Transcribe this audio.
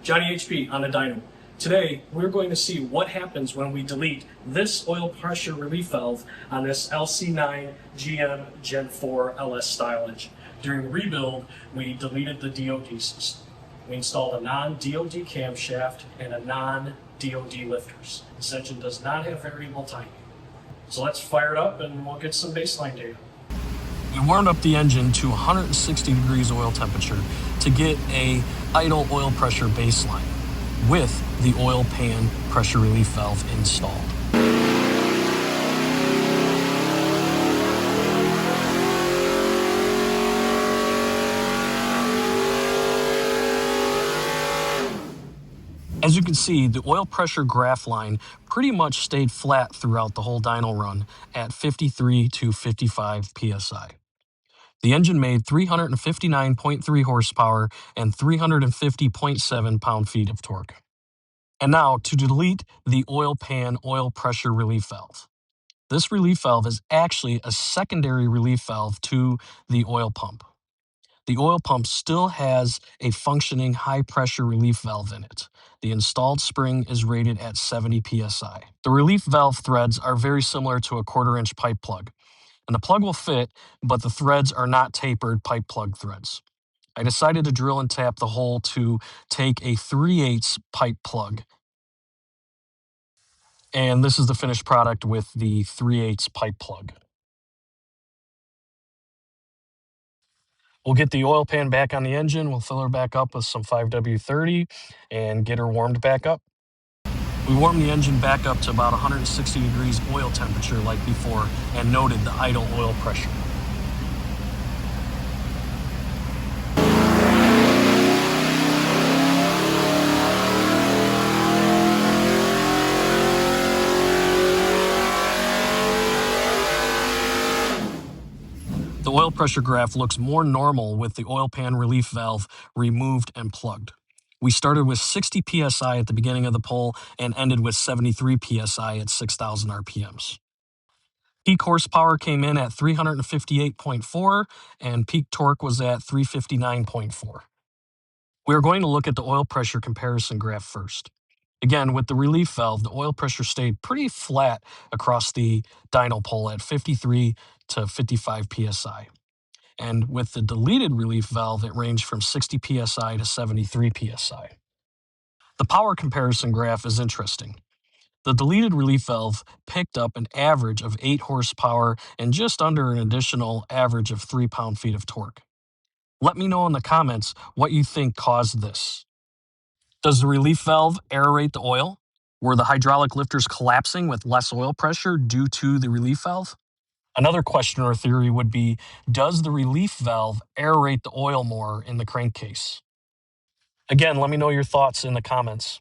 Johnny HP on the Dyno. Today, we're going to see what happens when we delete this oil pressure relief valve on this LC9 GM Gen 4 LS style engine. During the rebuild, we deleted the D.o.d system. We installed a non-D.o.d camshaft and a non-D.o.d lifters. This engine does not have variable timing. So let's fire it up and we'll get some baseline data. We warmed up the engine to 160 degrees oil temperature to get a idle oil pressure baseline with the oil pan pressure relief valve installed. As you can see, the oil pressure graph line pretty much stayed flat throughout the whole dyno run at 53 to 55 psi. The engine made 359.3 horsepower and 350.7 pound-feet of torque. And now to delete the oil pan oil pressure relief valve. This relief valve is actually a secondary relief valve to the oil pump. The oil pump still has a functioning high-pressure relief valve in it. The installed spring is rated at 70 psi. The relief valve threads are very similar to a 1/4-inch pipe plug. And the plug will fit, but the threads are not tapered pipe plug threads. I decided to drill and tap the hole to take a 3/8 pipe plug. And this is the finished product with the 3/8 pipe plug. We'll get the oil pan back on the engine. We'll fill her back up with some 5W30 and get her warmed back up. We warmed the engine back up to about 160 degrees oil temperature like before and noted the idle oil pressure. The oil pressure graph looks more normal with the oil pan relief valve removed and plugged. We started with 60 psi at the beginning of the pull and ended with 73 psi at 6,000 RPMs. Peak horsepower came in at 358.4 and peak torque was at 359.4. We are going to look at the oil pressure comparison graph first. Again, with the relief valve, the oil pressure stayed pretty flat across the dyno pull at 53 to 55 psi. And with the deleted relief valve, it ranged from 60 psi to 73 psi. The power comparison graph is interesting. The deleted relief valve picked up an average of 8 horsepower and just under an additional average of 3 pound-feet of torque. Let me know in the comments what you think caused this. Does the relief valve aerate the oil? Were the hydraulic lifters collapsing with less oil pressure due to the relief valve? Another question or theory would be, does the relief valve aerate the oil more in the crankcase? Again, let me know your thoughts in the comments.